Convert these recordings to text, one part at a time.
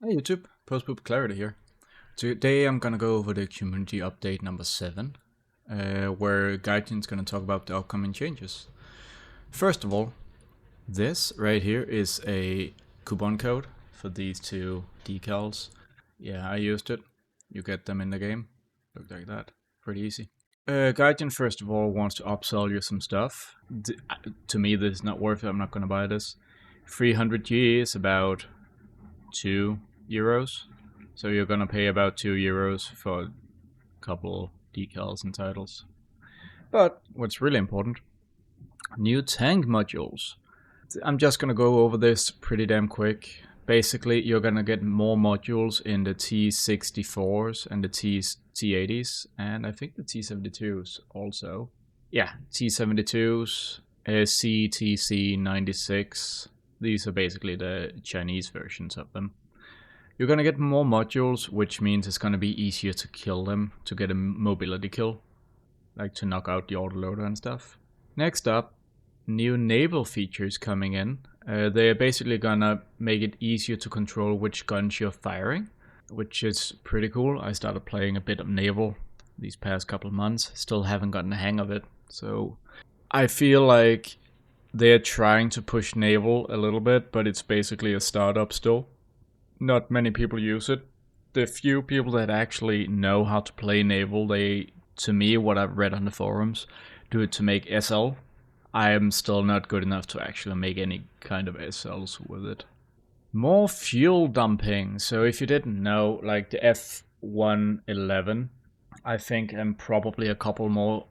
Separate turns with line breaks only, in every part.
Hey YouTube, Post-Poop Clarity here. Today I'm gonna go over the community update number 7, where Gaijin's gonna talk about the upcoming changes. First of all, this right here is a coupon code for these two decals. Yeah, I used it. You get them in the game. Look like that. Pretty easy. Gaijin first of all wants to upsell you some stuff. To me this is not worth it, I'm not gonna buy this. 300G is about €2. So you're gonna pay about €2 for a couple decals and titles. But what's really important, new tank modules. I'm just gonna go over this pretty damn quick. Basically, you're gonna get more modules in the T64s and the T80s, and I think the T72s also. Yeah, T72s, CTC96. These are basically the Chinese versions of them. You're gonna get more modules, which means it's gonna be easier to kill them, to get a mobility kill. Like to knock out the autoloader and stuff. Next up, new naval features coming in. They're basically gonna make it easier to control which guns you're firing, which is pretty cool. I started playing a bit of naval these past couple of months, still haven't gotten the hang of it. So I feel like they're trying to push naval a little bit, but it's basically a startup still. Not many people use it. The few people that actually know how to play naval, they, to me, what I've read on the forums, do it to make SL. I am still not good enough to actually make any kind of SLs with it. More fuel dumping. So if you didn't know, like the F-111, I think, and probably a couple more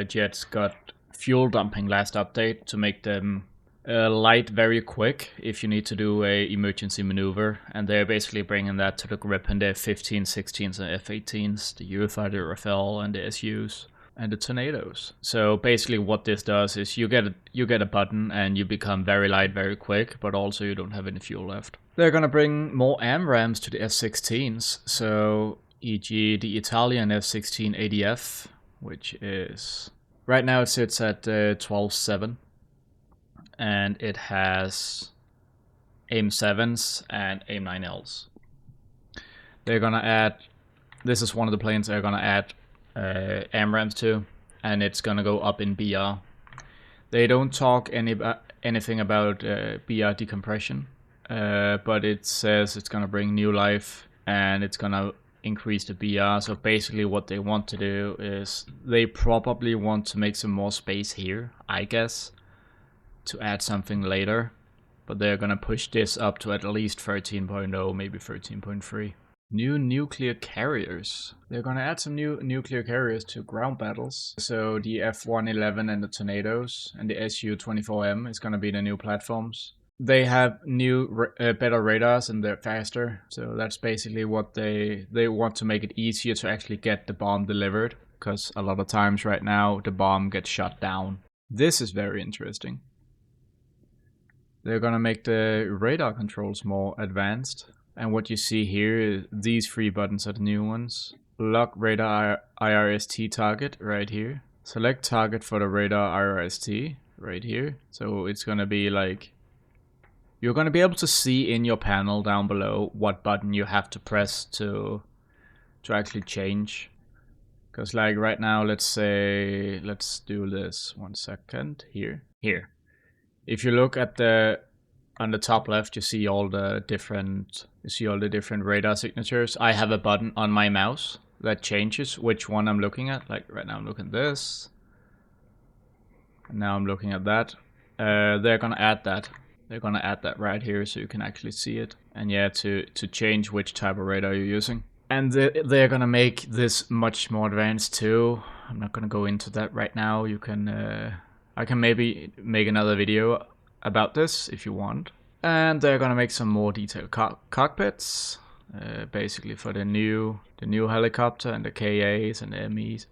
jets got fuel dumping last update to make them light very quick if you need to do a emergency maneuver, and they're basically bringing that to the Gripen, the F-15, 16s and F-18s, the Eurofighter, Rafale, and the SUs, and the Tornadoes. So basically what this does is you get a button and you become very light very quick, but also you don't have any fuel left. They're gonna bring more AMRAAMs to the F-16s, so e.g. the Italian F-16 ADF, which is... right now it sits at 12.7. And it has AIM-7s and AIM-9Ls. They're gonna add, this is one of the planes they're gonna add AMRAAMs to, and it's gonna go up in BR. They don't talk anything about BR decompression, but it says it's gonna bring new life and it's gonna increase the BR. So basically what they want to do is they probably want to make some more space here, I guess, to add something later, but they're gonna push this up to at least 13.0, maybe 13.3. New nuclear carriers. They're gonna add some new nuclear carriers to ground battles. So the F-111 and the Tornadoes and the Su-24M is gonna be the new platforms. They have new, better radars and they're faster. So that's basically what they want to make it easier to actually get the bomb delivered, because a lot of times right now the bomb gets shot down. This is very interesting. They're gonna make the radar controls more advanced. And what you see here, these 3 buttons are the new ones. Lock radar IRST target right here. Select target for the radar IRST right here. So it's gonna be like, you're gonna be able to see in your panel down below what button you have to press to actually change. Because like right now, let's say, let's do this 1 second, here. If you look at on the top left, you see all the different radar signatures. I have a button on my mouse that changes which one I'm looking at. Like right now I'm looking at this, and now I'm looking at that. They're gonna add that. They're gonna add that right here so you can actually see it. And yeah, to change which type of radar you're using. And they're gonna make this much more advanced too. I'm not gonna go into that right now. You can I can maybe make another video about this if you want. And they're gonna make some more detailed cockpits, basically for the new helicopter and the KAs and the MIs,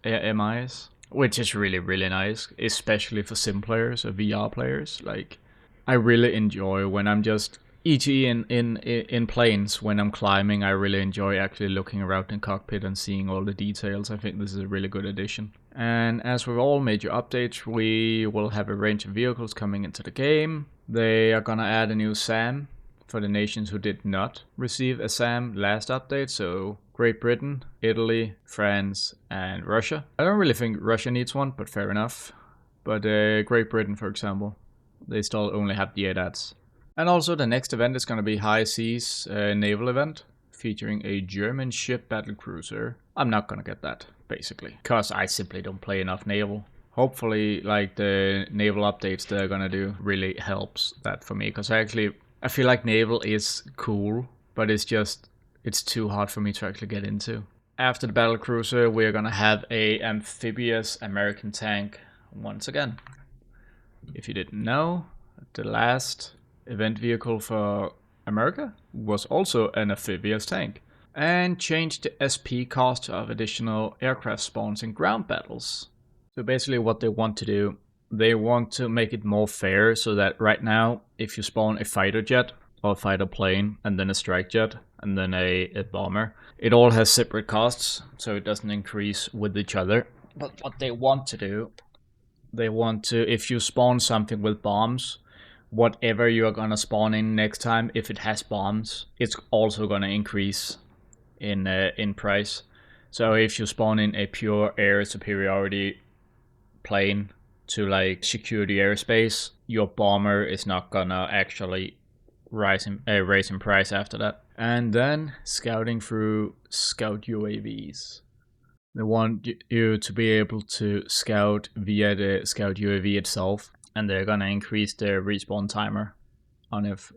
which is really nice, especially for sim players or VR players. Like, I really enjoy when I'm just e.g. in planes, when I'm climbing, I really enjoy actually looking around in cockpit and seeing all the details. I think this is a really good addition. And as with all major updates, we will have a range of vehicles coming into the game. They are gonna add a new SAM for the nations who did not receive a SAM last update, so Great Britain, Italy, France, and Russia. I don't really think Russia needs one, but fair enough. But Great Britain, for example, they still only have the ADATs. And also the next event is going to be High Seas Naval event, featuring a German ship battlecruiser. I'm not going to get that, basically, because I simply don't play enough naval. Hopefully, like, the naval updates they're gonna do really helps that for me, because I feel like naval is cool, but it's too hard for me to actually get into. After the battlecruiser, we're gonna have a amphibious American tank once again. If you didn't know, the last event vehicle for America was also an amphibious tank, and changed the SP cost of additional aircraft spawns in ground battles. So basically what they want to do, they want to make it more fair, so that right now, if you spawn a fighter jet or a fighter plane and then a strike jet and then a bomber, it all has separate costs, so it doesn't increase with each other. But what they want to do, they want to, if you spawn something with bombs, whatever you're gonna spawn in next time, if it has bombs, it's also gonna increase in price. So if you spawn in a pure air superiority plane to like secure the airspace, your bomber is not gonna actually raise in price after that. And then scouting through scout UAVs. They want you to be able to scout via the scout UAV itself, and they're gonna increase the respawn timer on if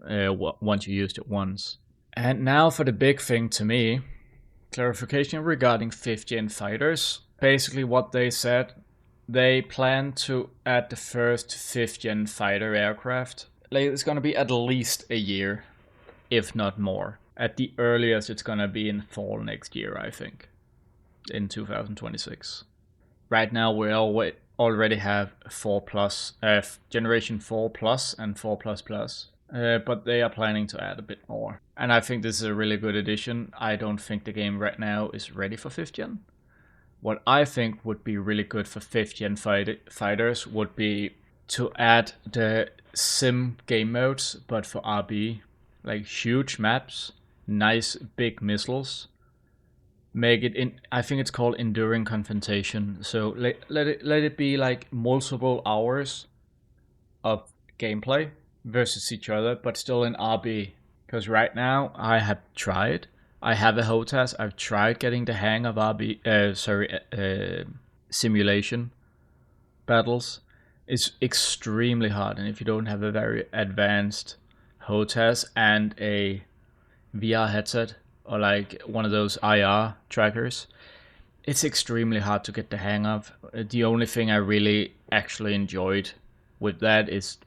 once you used it once. And now for the big thing to me, clarification regarding 5th gen fighters. Basically what they said, they plan to add the first 5th gen fighter aircraft. Like, it's gonna be at least a year, if not more. At the earliest, it's gonna be in fall next year, I think, in 2026. Right now, we already have 4+, generation 4+ and 4++, but they are planning to add a bit more. And I think this is a really good addition. I don't think the game right now is ready for 5th gen. What I think would be really good for 5th gen fighters would be to add the sim game modes, but for RB, like huge maps, nice big missiles. Make it in, I think it's called enduring confrontation. So let it be like multiple hours of gameplay versus each other, but still in RB. Because right now I have a HOTAS. I've tried getting the hang of simulation battles. It's extremely hard, and if you don't have a very advanced HOTAS and a VR headset or like one of those IR trackers, it's extremely hard to get the hang of. The only thing I really actually enjoyed with that is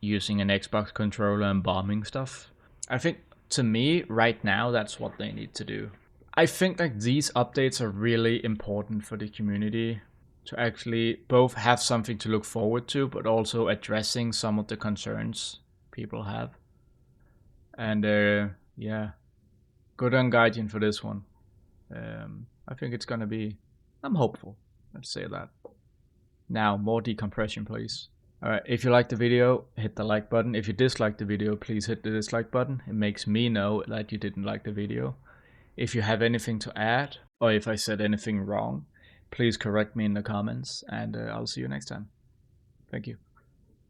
using an Xbox controller and bombing stuff. I think, to me, right now, that's what they need to do. I think like these updates are really important for the community to actually both have something to look forward to, but also addressing some of the concerns people have. And yeah, good on Guardian for this one. I think it's gonna be, I'm hopeful, let's say that. Now, more decompression, please. Alright, if you liked the video, hit the like button. If you disliked the video, please hit the dislike button. It makes me know that you didn't like the video. If you have anything to add, or if I said anything wrong, please correct me in the comments, and I'll see you next time. Thank you.